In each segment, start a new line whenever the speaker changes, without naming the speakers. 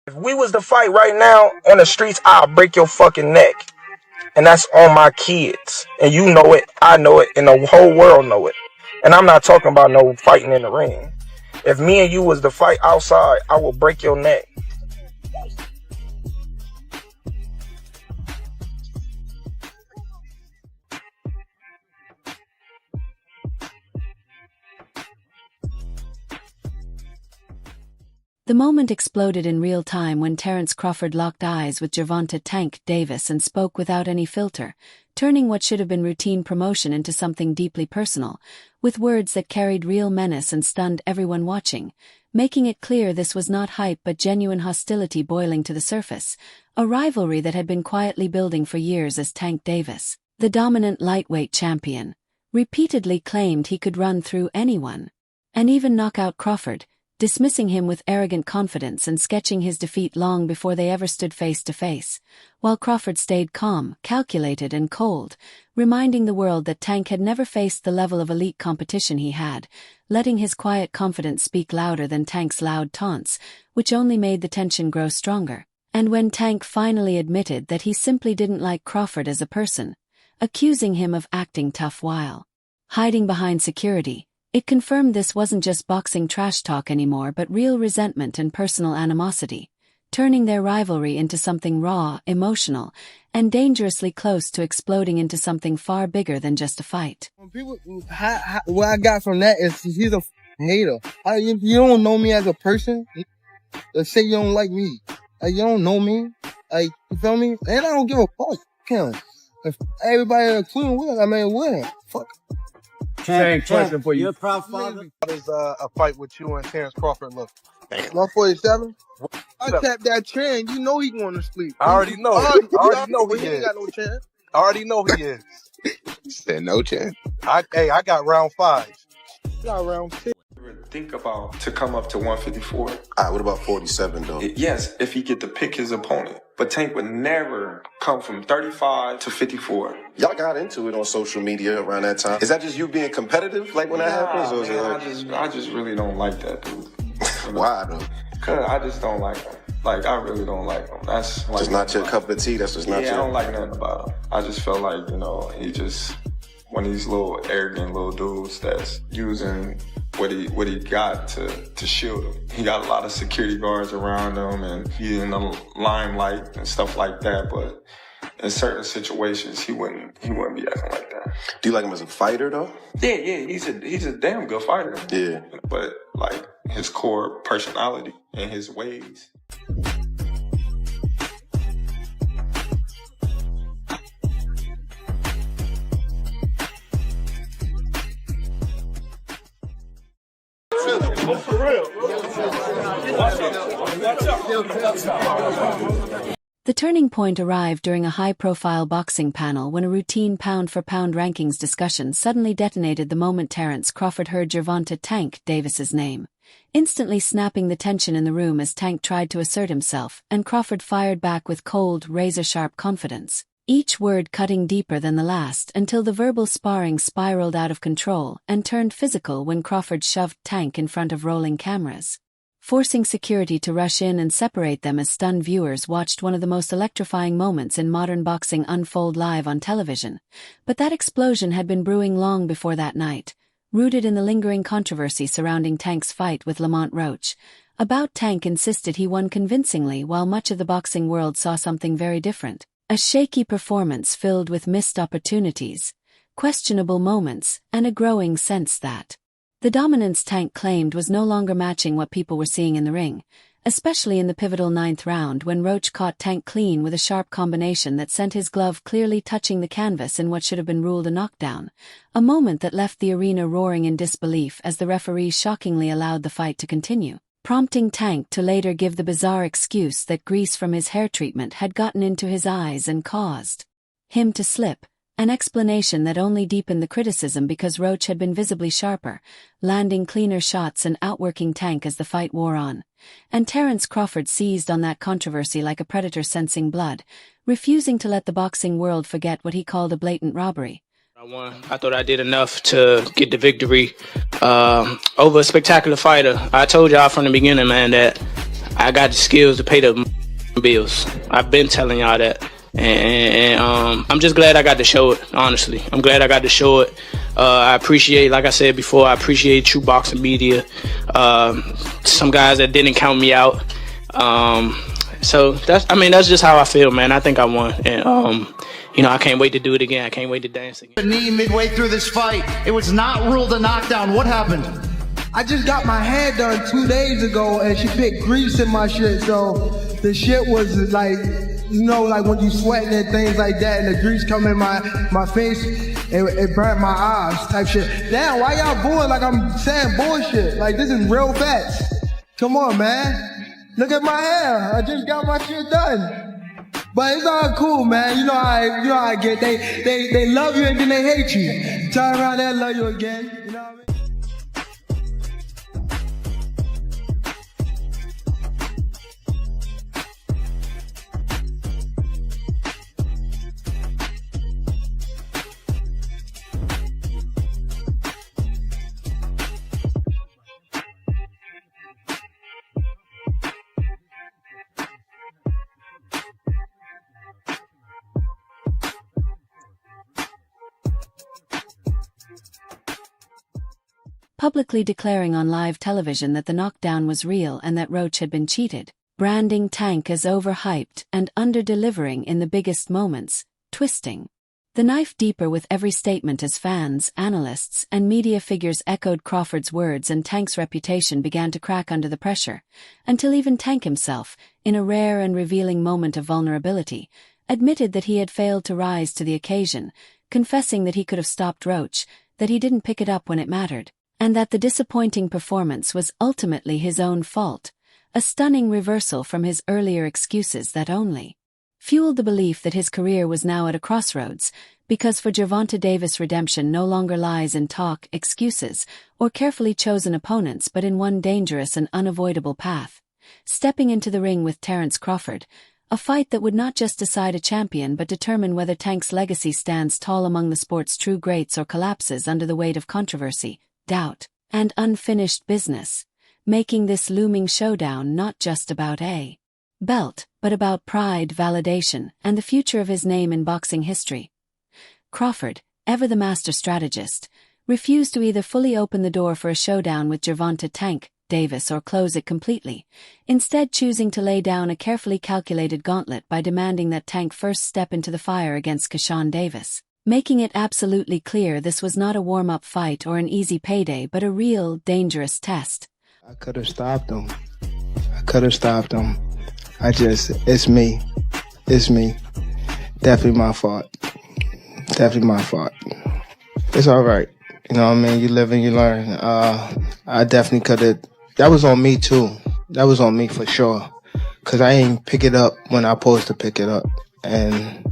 If we was to fight right now on the streets, I'll break your fucking neck. And that's on my kids. And you know it, I know it, and the whole world know it. And I'm not talking about no fighting in the ring. If me and you was to fight outside, I will break your neck.
The moment exploded in real time when Terence Crawford locked eyes with Gervonta "Tank" Davis and spoke without any filter, turning what should have been routine promotion into something deeply personal, with words that carried real menace and stunned everyone watching, making it clear this was not hype but genuine hostility boiling to the surface, a rivalry that had been quietly building for years as Tank Davis, the dominant lightweight champion, repeatedly claimed he could run through anyone, and even knock out Crawford, dismissing him with arrogant confidence and sketching his defeat long before they ever stood face to face, while Crawford stayed calm, calculated and cold, reminding the world that Tank had never faced the level of elite competition he had, letting his quiet confidence speak louder than Tank's loud taunts, which only made the tension grow stronger. And when Tank finally admitted that he simply didn't like Crawford as a person, accusing him of acting tough while hiding behind security, it confirmed this wasn't just boxing trash talk anymore but real resentment and personal animosity, turning their rivalry into something raw, emotional, and dangerously close to exploding into something far bigger than just a fight.
What I got from that is he's a hater. You don't know me as a person. Let's say you don't like me. You don't know me. You feel me? And I don't give a fuck. If everybody including Will, what? Fuck.
Same question for you.
You're a proud father.
How does a fight with you and Terence Crawford look?
147? I tapped that trend. You know he going to sleep.
I already know. I already know he
ain't
is.
got no chance.
I already know he is.
You said no chance.
I got round 5.
You got round 6.
Think about to come up to 154.
What about 47 though?
Yes, if he get to pick his opponent. But Tank would never come from 35 to 54.
Y'all got into it on social media around that time. Is that just you being competitive, like when that happens? Or is it like...
I just really don't like that dude.
Why though?
Cause I just don't like him. Like, I really don't like him. That's like,
just not your cup of tea. That's just not your...
I don't like nothing about him. I just feel like, he just one of these little arrogant little dudes that's using what he got to shield him. He got a lot of security guards around him and he's in the limelight and stuff like that, but in certain situations he wouldn't be acting like that.
Do you like him as a fighter though?
Yeah, he's a damn good fighter.
Yeah. But
like his core personality and his ways.
The turning point arrived during a high-profile boxing panel when a routine pound-for-pound rankings discussion suddenly detonated the moment Terence Crawford heard Gervonta "Tank" Davis's name, instantly snapping the tension in the room as Tank tried to assert himself, and Crawford fired back with cold, razor-sharp confidence, each word cutting deeper than the last until the verbal sparring spiraled out of control and turned physical when Crawford shoved Tank in front of rolling cameras, forcing security to rush in and separate them as stunned viewers watched one of the most electrifying moments in modern boxing unfold live on television. But that explosion had been brewing long before that night, rooted in the lingering controversy surrounding Tank's fight with Lamont Roach. About Tank insisted he won convincingly while much of the boxing world saw something very different. A shaky performance filled with missed opportunities, questionable moments, and a growing sense that the dominance Tank claimed was no longer matching what people were seeing in the ring, especially in the pivotal 9th round when Roach caught Tank clean with a sharp combination that sent his glove clearly touching the canvas in what should have been ruled a knockdown, a moment that left the arena roaring in disbelief as the referee shockingly allowed the fight to continue, prompting Tank to later give the bizarre excuse that grease from his hair treatment had gotten into his eyes and caused him to slip, an explanation that only deepened the criticism because Roach had been visibly sharper, landing cleaner shots and outworking Tank as the fight wore on. And Terence Crawford seized on that controversy like a predator sensing blood, refusing to let the boxing world forget what he called a blatant robbery.
I won. I thought I did enough to get the victory over a spectacular fighter. I told y'all from the beginning, man, that I got the skills to pay the bills. I've been telling y'all that. And I'm just glad I got to show it, honestly. I'm glad I got to show it. I appreciate, like I said before, I appreciate True Boxing Media. Some guys that didn't count me out. So that's just how I feel, man. I think I won. And, I can't wait to do it again. I can't wait to dance again.
The knee midway through this fight. It was not ruled a knockdown. What happened?
I just got my hair done 2 days ago and she put grease in my shit, so the shit was like, like when you sweating and things like that and the grease come in my face, it burnt my eyes type shit. Damn, why y'all booing like I'm saying bullshit? Like, this is real facts. Come on, man. Look at my hair. I just got my shit done. But it's all cool, man. You know how I get. They love you and then they hate you. Turn around there and love you again. You know what I mean?
Publicly declaring on live television that the knockdown was real and that Roach had been cheated, branding Tank as overhyped and under-delivering in the biggest moments, twisting the knife deeper with every statement as fans, analysts, and media figures echoed Crawford's words and Tank's reputation began to crack under the pressure, until even Tank himself, in a rare and revealing moment of vulnerability, admitted that he had failed to rise to the occasion, confessing that he could have stopped Roach, that he didn't pick it up when it mattered, and that the disappointing performance was ultimately his own fault, a stunning reversal from his earlier excuses that only fueled the belief that his career was now at a crossroads, because for Gervonta Davis redemption no longer lies in talk, excuses, or carefully chosen opponents but in one dangerous and unavoidable path, stepping into the ring with Terence Crawford, a fight that would not just decide a champion but determine whether Tank's legacy stands tall among the sport's true greats or collapses under the weight of controversy, doubt, and unfinished business, making this looming showdown not just about a belt, but about pride, validation, and the future of his name in boxing history. Crawford, ever the master strategist, refused to either fully open the door for a showdown with Gervonta Tank Davis or close it completely, instead choosing to lay down a carefully calculated gauntlet by demanding that Tank first step into the fire against Keyshawn Davis, making it absolutely clear this was not a warm-up fight or an easy payday but a real, dangerous test.
I could have stopped him. It's me. Definitely my fault. It's all right. You know what I mean? You live and you learn. I definitely could have. That was on me too. That was on me for sure. Cause I ain't pick it up when I supposed to pick it up. And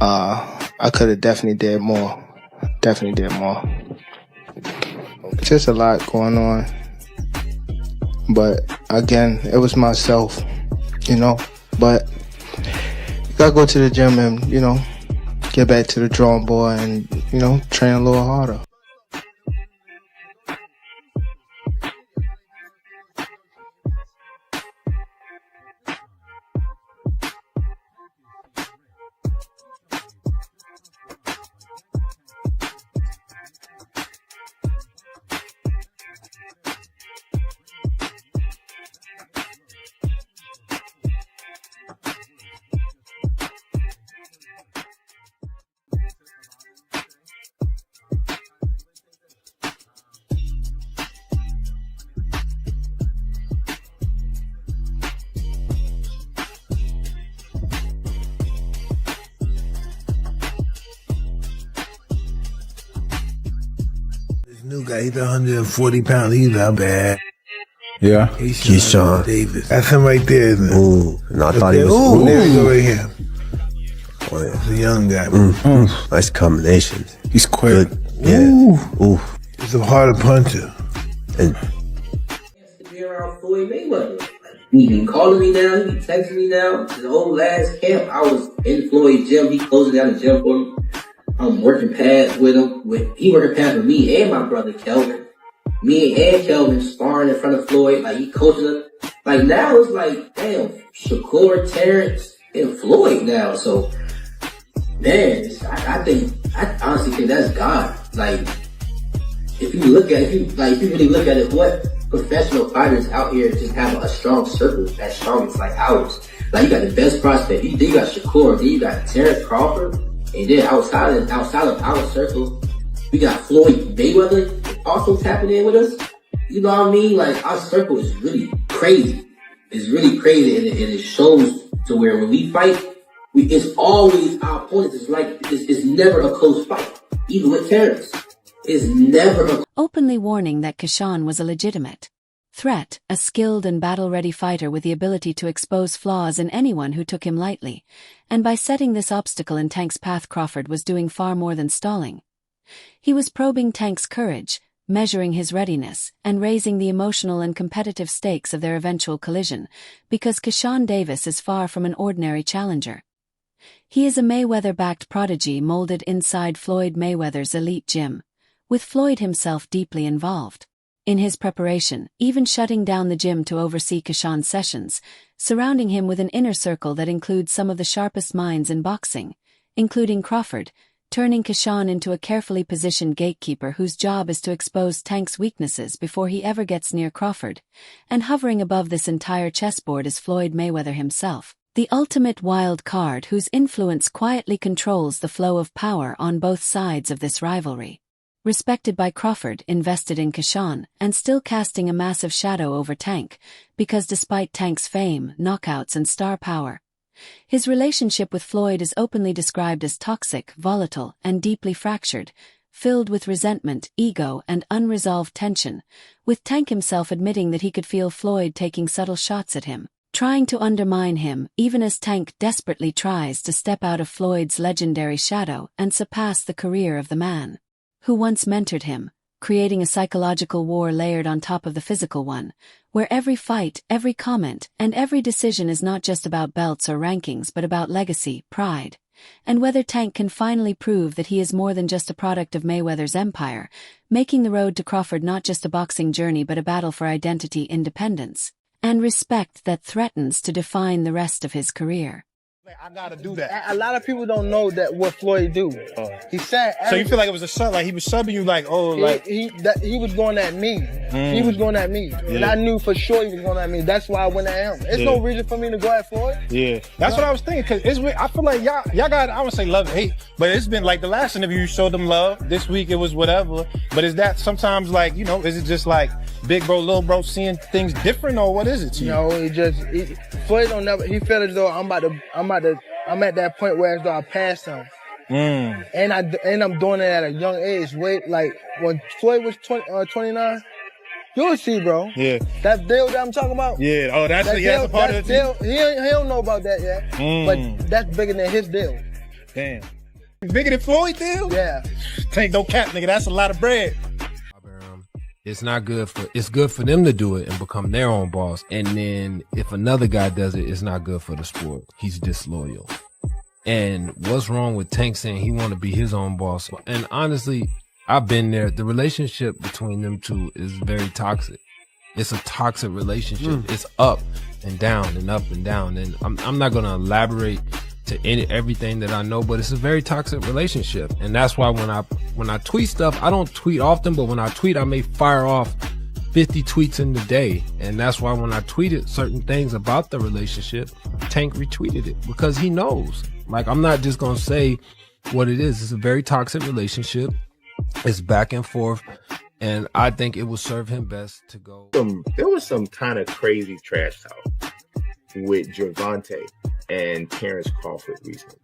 I could have definitely did more. Just a lot going on. But again, it was myself, But you gotta go to the gym and, get back to the drawing board and, train a little harder.
New guy, he's 140 pounds. He's not bad.
Yeah.
Keyshawn Davis. That's him right there, isn't it?
Ooh, no, I thought he was.
Ooh, there we go right here.
Oh, yeah.
He's a young guy.
Nice combinations.
He's quick.
Good. Yeah. Ooh.
He's a harder puncher.
And
be around Floyd Mayweather. He be calling me now, he be texting me now. His whole last camp, I was in Floyd's gym. He closing down the gym for me. I'm working pads with him. He working pads with me and my brother Kelvin. Me and Kelvin sparring in front of Floyd. Like, he coaching us. Like now it's like, damn, Shakur, Terrence, and Floyd now. So, man, I honestly think that's God. Like, if you really look at it, what professional fighters out here just have a strong circle as strong as like ours. Like you got the best prospect, you got Shakur, then you got Terrence Crawford, and then outside of our circle, we got Floyd Mayweather also tapping in with us. You know what I mean? Like our circle is really crazy. It's really crazy, and it shows to where when we fight, it's always our opponents. It's like it's never a close fight, even with Terrence. It's never
openly warning that Keyshawn was a legitimate threat, a skilled and battle-ready fighter with the ability to expose flaws in anyone who took him lightly, and by setting this obstacle in Tank's path, Crawford was doing far more than stalling. He was probing Tank's courage, measuring his readiness, and raising the emotional and competitive stakes of their eventual collision, because Keyshawn Davis is far from an ordinary challenger. He is a Mayweather-backed prodigy molded inside Floyd Mayweather's elite gym, with Floyd himself deeply involved in his preparation, even shutting down the gym to oversee Keyshawn's sessions, surrounding him with an inner circle that includes some of the sharpest minds in boxing, including Crawford, turning Keyshawn into a carefully positioned gatekeeper whose job is to expose Tank's weaknesses before he ever gets near Crawford, and hovering above this entire chessboard is Floyd Mayweather himself, the ultimate wild card whose influence quietly controls the flow of power on both sides of this rivalry. Respected by Crawford, invested in Keyshawn, and still casting a massive shadow over Tank, because despite Tank's fame, knockouts and star power, his relationship with Floyd is openly described as toxic, volatile, and deeply fractured, filled with resentment, ego, and unresolved tension, with Tank himself admitting that he could feel Floyd taking subtle shots at him, trying to undermine him, even as Tank desperately tries to step out of Floyd's legendary shadow and surpass the career of the man who once mentored him, creating a psychological war layered on top of the physical one, where every fight, every comment, and every decision is not just about belts or rankings but about legacy, pride, and whether Tank can finally prove that he is more than just a product of Mayweather's empire, making the road to Crawford not just a boxing journey but a battle for identity, independence, and respect that threatens to define the rest of his career.
I gotta do that. A lot of people don't know that what Floyd do. He said.
So you feel like it was a sub, like he was subbing you, like
he was going at me. He was going at me, and I knew for sure he was going at me. That's why I went at him. There's no reason for me to go at Floyd.
Yeah, that's what I was thinking. Cause I feel like y'all got, I wouldn't say love and hate, but it's been like the last interview you showed them love. This week it was whatever. But is that sometimes like, you know, is it just like big bro, little bro seeing things different, or what is it to you?
No, Floyd don't never. He felt as though I'm at that point where as though I passed him. And I'm doing it at a young age. Wait, like when Floyd was 29, you'll see, bro.
Yeah.
That deal that I'm talking about.
Yeah. Oh, that's a part of the
deal. He don't know about that yet. But that's bigger than his deal.
Damn. Bigger than Floyd deal?
Yeah.
Tank no cap, nigga. That's a lot of bread.
It's not good it's good for them to do it and become their own boss. And then if another guy does it, it's not good for the sport. He's disloyal. And what's wrong with Tank saying he want to be his own boss? And honestly, I've been there. The relationship between them two is very toxic. It's a toxic relationship. It's up and down and up and down. And I'm not going to elaborate to everything that I know, but it's a very toxic relationship. And that's why when I tweet stuff, I don't tweet often, but when I tweet, I may fire off 50 tweets in the day. And that's why when I tweeted certain things about the relationship, Tank retweeted it because he knows. Like, I'm not just going to say what it is. It's a very toxic relationship. It's back and forth. And I think it will serve him best to go.
There was some kind of crazy trash talk with Gervonta and Terrence Crawford recently.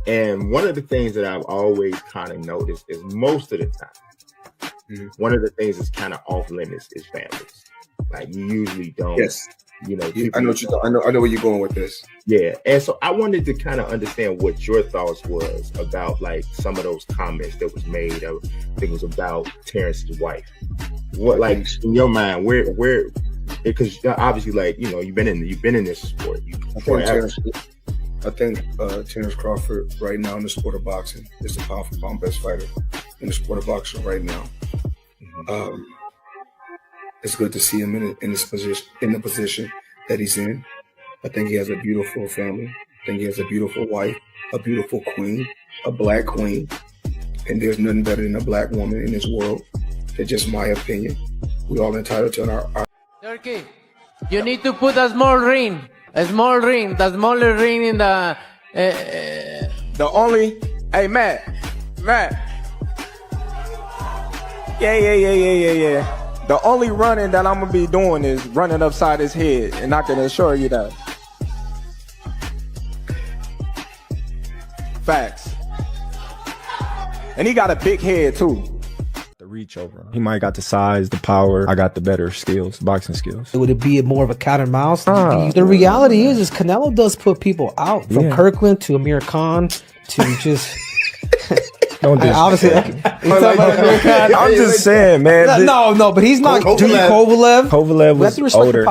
And one of the things that I've always kind of noticed is most of the time, one of the things that's kind of off limits is families. Like you usually don't, you know.
I know where you're going with this.
Yeah. And so I wanted to kind of understand what your thoughts was about like some of those comments that was made. I think it was about Terrence's wife. What, like in your mind, where, because obviously, like, you know, you've been in this sport.
I think Terrence Crawford right now in the sport of boxing is the pound for pound best fighter in the sport of boxing right now. it's good to see him in this position, in the position that he's in. I think he has a beautiful family. I think he has a beautiful wife, a beautiful queen, a black queen. And there's nothing better than a black woman in this world. That's just my opinion. We all entitled to our
Turkey, you need to put a small ring, the smaller ring in the...
The only, hey Matt. Yeah. The only running that I'm gonna be doing is running upside his head, and I can assure you that. Facts. And he got a big head too. The reach over him. He might got the size, the power. I got the better skills, boxing skills.
Would it be more of a cat and mouse? The reality is Canelo does put people out, from Kirkland to Amir Khan to just...
Don't
obviously,
I'm just saying, man.
No, but he's not.
Kovalev was older.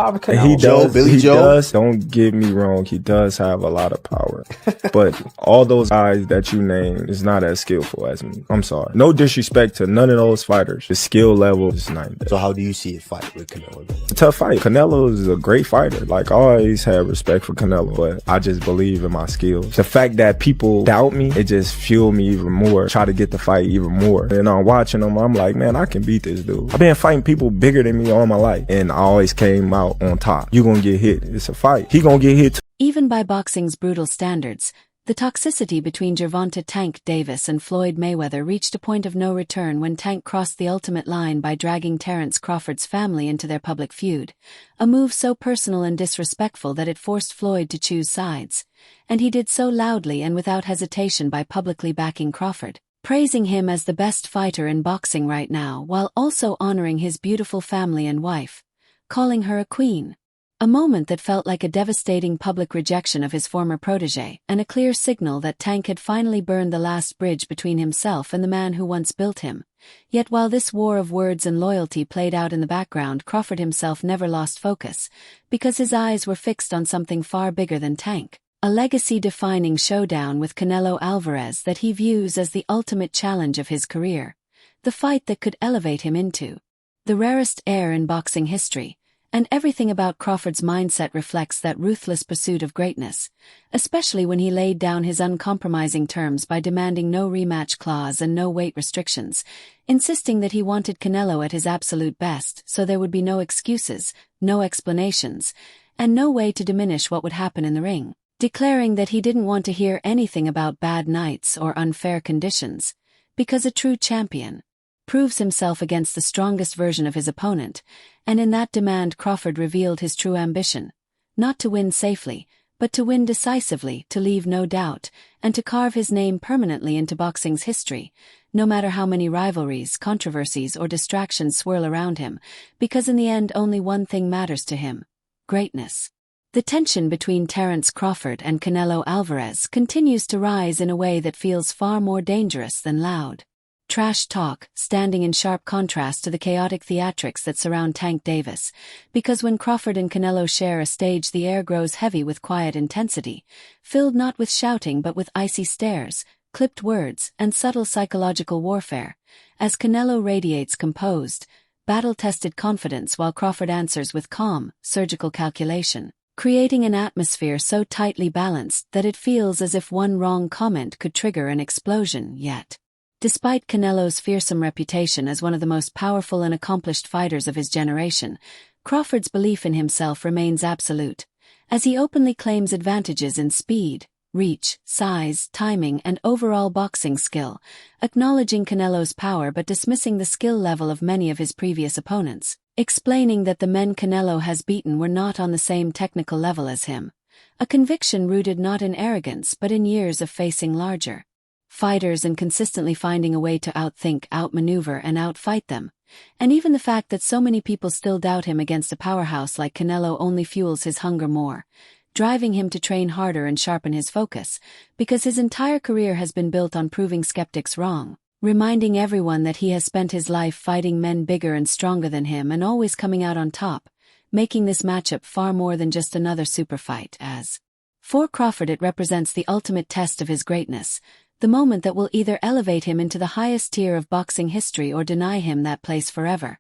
He does.
Billy Joe.
Don't get me wrong. He does have a lot of power, but all those guys that you named is not as skillful as me. I'm sorry. No disrespect to none of those fighters. The skill level is not there.
So how do you see a fight with Canelo?
It's a tough fight. Canelo is a great fighter. Like, I always had respect for Canelo, but I just believe in my skills. The fact that people doubt me, it just fueled me even more. Try to get the fight even more. And I'm watching him, I'm like, man, I can beat this dude. I've been fighting people bigger than me all my life, and I always came out on top. You gonna get hit. It's a fight. He gonna get hit too.
Even by boxing's brutal standards, the toxicity between Gervonta "Tank" Davis and Floyd Mayweather reached a point of no return when Tank crossed the ultimate line by dragging Terence Crawford's family into their public feud, a move so personal and disrespectful that it forced Floyd to choose sides. And he did so loudly and without hesitation by publicly backing Crawford, praising him as the best fighter in boxing right now while also honoring his beautiful family and wife, calling her a queen. A moment that felt like a devastating public rejection of his former protege, and a clear signal that Tank had finally burned the last bridge between himself and the man who once built him. Yet while this war of words and loyalty played out in the background, Crawford himself never lost focus, because his eyes were fixed on something far bigger than Tank. A legacy-defining showdown with Canelo Alvarez that he views as the ultimate challenge of his career. The fight that could elevate him into the rarest heir in boxing history, and everything about Crawford's mindset reflects that ruthless pursuit of greatness, especially when he laid down his uncompromising terms by demanding no rematch clause and no weight restrictions, insisting that he wanted Canelo at his absolute best so there would be no excuses, no explanations, and no way to diminish what would happen in the ring. Declaring that he didn't want to hear anything about bad nights or unfair conditions, because a true champion proves himself against the strongest version of his opponent, and in that demand Crawford revealed his true ambition, not to win safely, but to win decisively, to leave no doubt, and to carve his name permanently into boxing's history, no matter how many rivalries, controversies, or distractions swirl around him, because in the end only one thing matters to him: greatness. The tension between Terence Crawford and Canelo Alvarez continues to rise in a way that feels far more dangerous than loud trash talk, standing in sharp contrast to the chaotic theatrics that surround Tank Davis, because when Crawford and Canelo share a stage, the air grows heavy with quiet intensity, filled not with shouting but with icy stares, clipped words, and subtle psychological warfare, as Canelo radiates composed, battle-tested confidence while Crawford answers with calm, surgical calculation, creating an atmosphere so tightly balanced that it feels as if one wrong comment could trigger an explosion. Yet, despite Canelo's fearsome reputation as one of the most powerful and accomplished fighters of his generation, Crawford's belief in himself remains absolute, as he openly claims advantages in speed, reach, size, timing, and overall boxing skill, acknowledging Canelo's power but dismissing the skill level of many of his previous opponents, explaining that the men Canelo has beaten were not on the same technical level as him, a conviction rooted not in arrogance but in years of facing larger fighters and consistently finding a way to outthink, outmaneuver, and outfight them. And even the fact that so many people still doubt him against a powerhouse like Canelo only fuels his hunger more, driving him to train harder and sharpen his focus, because his entire career has been built on proving skeptics wrong, reminding everyone that he has spent his life fighting men bigger and stronger than him and always coming out on top, making this matchup far more than just another super fight. As for Crawford, it represents the ultimate test of his greatness, the moment that will either elevate him into the highest tier of boxing history or deny him that place forever.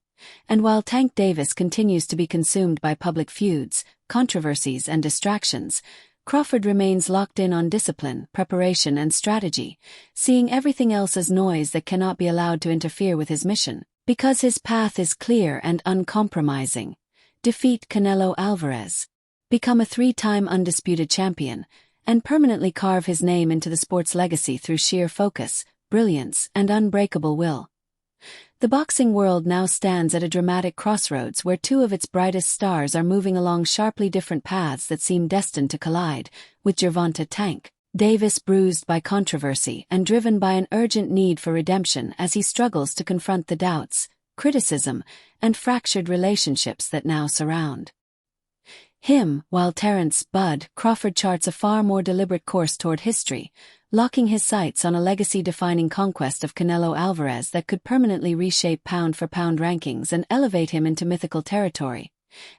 And while Tank Davis continues to be consumed by public feuds, controversies, and distractions, Crawford remains locked in on discipline, preparation, and strategy, seeing everything else as noise that cannot be allowed to interfere with his mission. Because his path is clear and uncompromising. Defeat Canelo Alvarez. Become a 3-time undisputed champion, and permanently carve his name into the sport's legacy through sheer focus, brilliance, and unbreakable will. The boxing world now stands at a dramatic crossroads where two of its brightest stars are moving along sharply different paths that seem destined to collide, with Gervonta Tank Davis bruised by controversy and driven by an urgent need for redemption as he struggles to confront the doubts, criticism, and fractured relationships that now surround him, while Terence "Bud" Crawford charts a far more deliberate course toward history, locking his sights on a legacy-defining conquest of Canelo Alvarez that could permanently reshape pound-for-pound rankings and elevate him into mythical territory.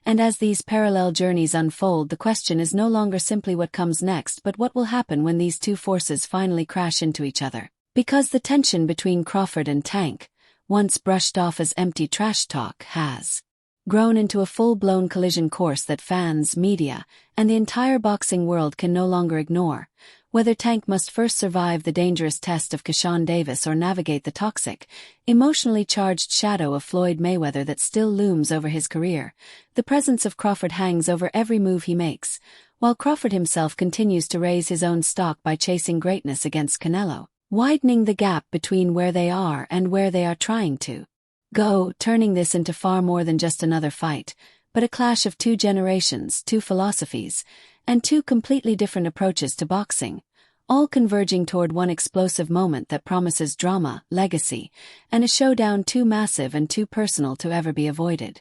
And as these parallel journeys unfold, the question is no longer simply what comes next, but what will happen when these two forces finally crash into each other. Because the tension between Crawford and Tank, once brushed off as empty trash talk, has grown into a full-blown collision course that fans, media, and the entire boxing world can no longer ignore. Whether Tank must first survive the dangerous test of Keyshawn Davis or navigate the toxic, emotionally charged shadow of Floyd Mayweather that still looms over his career, the presence of Crawford hangs over every move he makes, while Crawford himself continues to raise his own stock by chasing greatness against Canelo, widening the gap between where they are and where they are trying to go, turning this into far more than just another fight, but a clash of two generations, two philosophies, and two completely different approaches to boxing, all converging toward one explosive moment that promises drama, legacy, and a showdown too massive and too personal to ever be avoided.